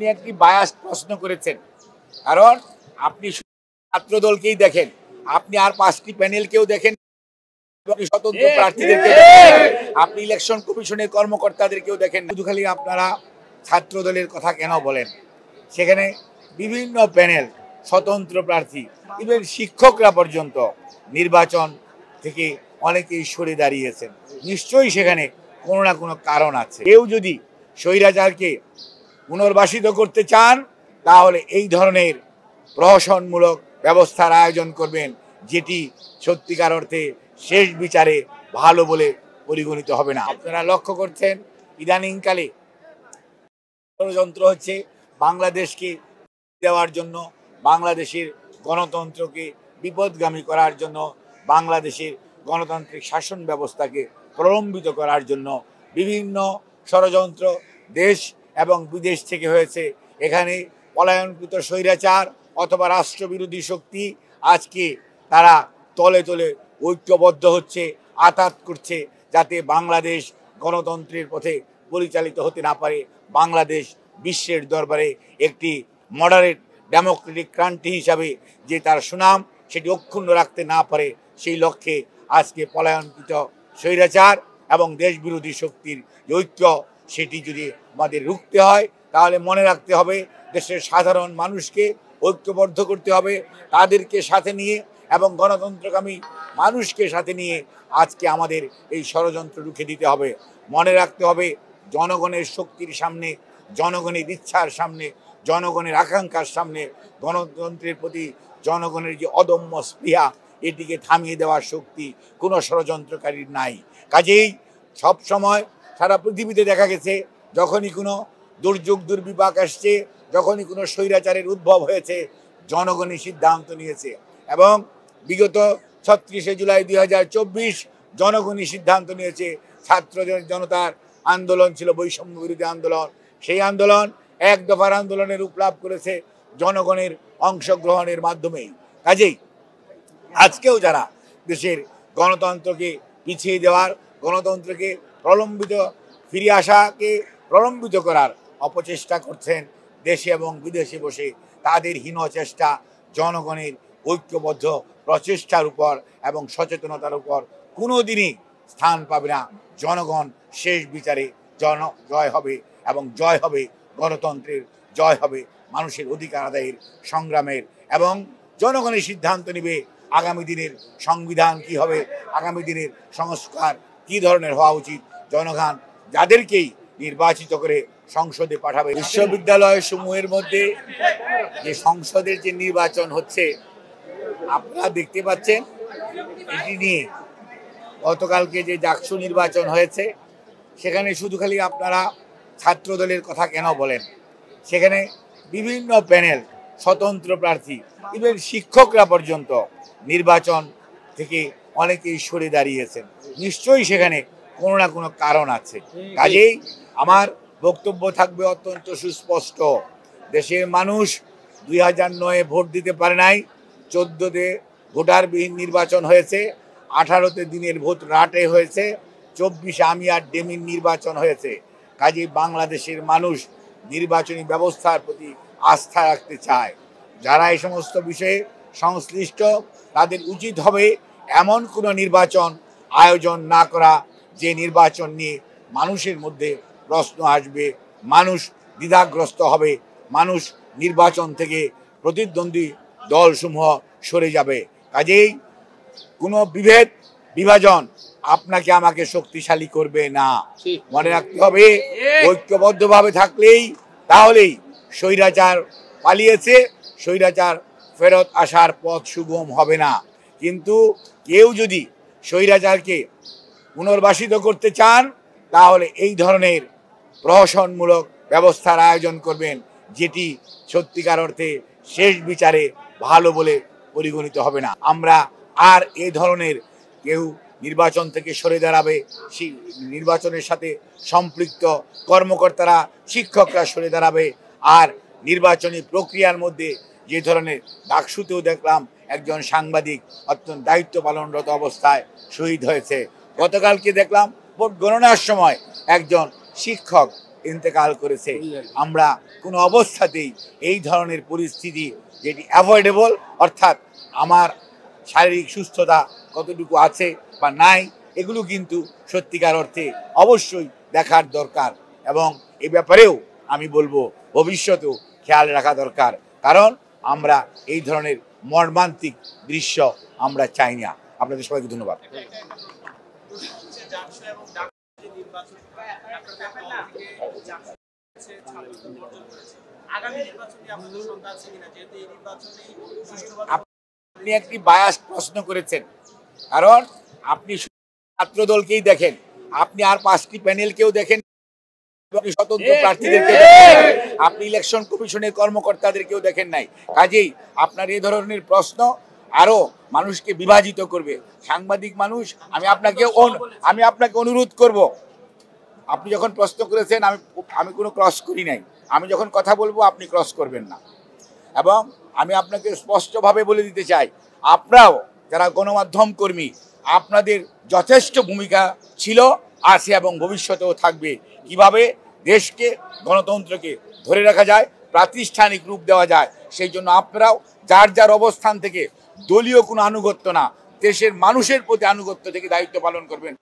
আপনি একটি বায়াস প্রশ্ন করেছেন, কারণ আপনি ছাত্র দলকেই দেখেন, আপনি আর 5টি প্যানেলকেও দেখেন, স্বতন্ত্র প্রার্থীদেরকে আপনি ইলেকশন কমিশনের কর্মকর্তাদেরকেও দেখেন। শুধু খালি আপনারা ছাত্র দলের কথা কেন বলেন? সেখানে বিভিন্ন প্যানেল, স্বতন্ত্র প্রার্থী, ইভেন শিক্ষকরা পর্যন্ত নির্বাচন থেকে অনেকেই সরে দাঁড়িয়েছেন। নিশ্চয়ই সেখানে কোনো না কোনো কারণ আছে। কেউ যদি স্বৈরাচারকে পুনর্বাসিত করতে চান, তাহলে এই ধরনের প্রহসনমূলক ব্যবস্থার আয়োজন করবেন, যেটি সত্যিকার অর্থে শেষ বিচারে ভালো বলে পরিগণিত হবে না। আপনারা লক্ষ্য করছেন ইদানিংকালে ষড়যন্ত্র হচ্ছে বাংলাদেশকে দেওয়ার জন্য, বাংলাদেশের গণতন্ত্রকে বিপদগামী করার জন্য, বাংলাদেশের গণতান্ত্রিক শাসন ব্যবস্থাকে প্রলম্বিত করার জন্য বিভিন্ন ষড়যন্ত্র দেশ এবং বিদেশ থেকে হয়েছে। এখানে পলায়নকৃত স্বৈরাচার অথবা রাষ্ট্রবিরোধী শক্তি আজকে তারা তলে তলে ঐক্যবদ্ধ হচ্ছে, আঘাত করছে, যাতে বাংলাদেশ গণতন্ত্রের পথে পরিচালিত হতে না পারে, বাংলাদেশ বিশ্বের দরবারে একটি মডারেট ডেমোক্রেটিক কান্ট্রি হিসাবে যে তার সুনাম সেটি অক্ষুণ্ণ রাখতে না পারে, সেই লক্ষ্যে আজকে পলায়নকৃত স্বৈরাচার এবং দেশবিরোধী শক্তির ঐক্য, সেটি যদি আমাদের রুখতে হয়, তাহলে মনে রাখতে হবে দেশের সাধারণ মানুষকে ঐক্যবদ্ধ করতে হবে, তাদেরকে সাথে নিয়ে এবং গণতন্ত্রকামী মানুষকে সাথে নিয়ে আজকে আমাদের এই ষড়যন্ত্র রুখে দিতে হবে। মনে রাখতে হবে জনগণের শক্তির সামনে, জনগণের ইচ্ছার সামনে, জনগণের আকাঙ্ক্ষার সামনে গণতন্ত্রের প্রতি জনগণের যে অদম্য স্পৃহা, এটিকে থামিয়ে দেওয়ার শক্তি কোনো ষড়যন্ত্রকারীর নাই। কাজেই সব সময় সারা পৃথিবীতে দেখা গেছে, যখনই কোনো দুর্যোগ দুর্বিপাক আসছে, যখনই কোনো স্বৈরাচারের উদ্ভব হয়েছে, জনগণই সিদ্ধান্ত নিয়েছে। এবং বিগত 36শে জুলাই 2024 জনগণই সিদ্ধান্ত নিয়েছে। ছাত্র জনতার আন্দোলন ছিল বৈষম্য বিরোধী আন্দোলন, সেই আন্দোলন এক দফার আন্দোলনের রূপ লাভ করেছে জনগণের অংশগ্রহণের মাধ্যমেই। কাজেই আজকেও যারা দেশের গণতন্ত্রকে পিছিয়ে দেওয়ার, গণতন্ত্রকে ফিরে আসাকে প্রলম্বিত করার অপচেষ্টা করছেন দেশে এবং বিদেশে বসে, তাদের হীন চেষ্টা জনগণের ঐক্যবদ্ধ প্রচেষ্টার উপর এবং সচেতনতার উপর কোনো দিনই স্থান পাবে না। জনগণ শেষ বিচারে জয় হবে, এবং জয় হবে গণতন্ত্রের, জয় হবে মানুষের অধিকার আদায়ের সংগ্রামের, এবং জনগণের সিদ্ধান্ত নেবে আগামী দিনের সংবিধান কি হবে, আগামী দিনের সংস্কার কি ধরনের হওয়া উচিত। জনগণ যাদেরকেই নির্বাচিত করে সংসদে পাঠাবে। বিশ্ববিদ্যালয় সমূহের মধ্যে যে সংসদের যে নির্বাচন হচ্ছে আপনারা দেখতে পাচ্ছেন, এটি নিয়ে গতকালকে যে ডাকসু নির্বাচন হয়েছে, সেখানে শুধু খালি আপনারা ছাত্র দলের কথা কেন বলেন? সেখানে বিভিন্ন প্যানেল, স্বতন্ত্র প্রার্থী, ইভেন শিক্ষকরা পর্যন্ত নির্বাচন থেকে অনেকেই সরে দাঁড়িয়েছেন। নিশ্চয়ই সেখানে কোনো না কোনো কারণ আছে। কাজেই আমার বক্তব্য থাকবে অত্যন্ত সুস্পষ্ট। দেশের মানুষ 2009-এ ভোট দিতে পারে নাই, 14-তে ভোটারবিহীন নির্বাচন হয়েছে, 18-তে দিনের ভোট রাটে হয়েছে, 24-এ আমি আর ডেমির নির্বাচন হয়েছে। কাজেই বাংলাদেশের মানুষ নির্বাচনী ব্যবস্থার প্রতি আস্থা রাখতে চায়। যারা এই সমস্ত বিষয়ে সংশ্লিষ্ট, তাদের উচিত হবে এমন কোনো নির্বাচন আয়োজন না করা যে নির্বাচন নিয়ে মানুষের মধ্যে প্রশ্ন আসবে, মানুষ দ্বিধাগ্রস্ত হবে, মানুষ নির্বাচন থেকে প্রতিদ্বন্দ্বী দলসমূহ সরে যাবে। কাজেই কোনো বিভাজন আপনাকে আমাকে শক্তিশালী করবে না। মনে রাখতে হবে ঐক্যবদ্ধভাবে থাকলেই, তাহলেই স্বৈরাচার পালিয়েছে, স্বৈরাচার ফেরত আসার পথ সুগম হবে না। কিন্তু কেউ যদি স্বৈরাচারকে পুনর্বাসিত করতে চান, তাহলে এই ধরনের প্রহসনমূলক ব্যবস্থার আয়োজন করবেন, যেটি সত্যিকার অর্থে শেষ বিচারে ভালো বলে পরিগণিত হবে না। আমরা আর এই ধরনের কেউ নির্বাচন থেকে সরে দাঁড়াবে, নির্বাচনের সাথে সম্পৃক্ত কর্মকর্তারা, শিক্ষকরা সরে দাঁড়াবে। আর নির্বাচনী প্রক্রিয়ার মধ্যে যে ধরনের ডাকসুতেও দেখলাম একজন সাংবাদিক অত্যন্ত দায়িত্ব পালনরত অবস্থায় শহীদ হয়েছে, গতকালকে দেখলাম ভোট গণনার সময় একজন শিক্ষক ইন্তেকাল করেছে। আমরা কোনো অবস্থাতেই এই ধরনের পরিস্থিতি যেটি অ্যাভয়েডেবল, অর্থাৎ আমার শারীরিক সুস্থতা কতটুকু আছে বা নাই, এগুলো কিন্তু সত্যিকার অর্থে অবশ্যই দেখার দরকার, এবং এ ব্যাপারেও আমি বলবো ভবিষ্যতেও খেয়াল রাখা দরকার, কারণ আমরা এই ধরনের মর্মান্তিক দৃশ্য আমরা চাই না। আপনাদের সবাইকে ধন্যবাদ। আপনি একটি বায়াস প্রশ্ন করেছেন, কারণ আপনি ছাত্র দলকেই দেখেন, আপনি আর 5টি প্যানেলকেও দেখেন, স্বতন্ত্র প্রার্থীদেরকে আপনি ইলেকশন কমিশনের কর্মকর্তাদেরকেও দেখেন নাই। কাজেই আপনার এই ধরনের প্রশ্ন আরো মানুষকে বিভাজিত করবে। সাংবাদিক মানুষ, আমি আপনাকে অনুরোধ করব, আপনি যখন প্রশ্ন করেছেন আমি কোনো ক্রস করি নাই। আমি যখন কথা বলবো আপনি ক্রস করবেন না, এবং আমি আপনাকে স্পষ্টভাবে বলে দিতে চাই, আপনারাও যারা গণমাধ্যম কর্মী, আপনাদের যথেষ্ট ভূমিকা ছিল, আছে এবং ভবিষ্যতেও থাকবে। কিভাবে দেশকে, গণতন্ত্রকে ধরে রাখা যায়, প্রাতিষ্ঠানিক রূপ দেওয়া যায়, সেই জন্য আপনারাও যার যার অবস্থান থেকে দলীয় কোনো আনুগত্য না, দেশের মানুষের প্রতি আনুগত্য থেকে দায়িত্ব পালন করবেন।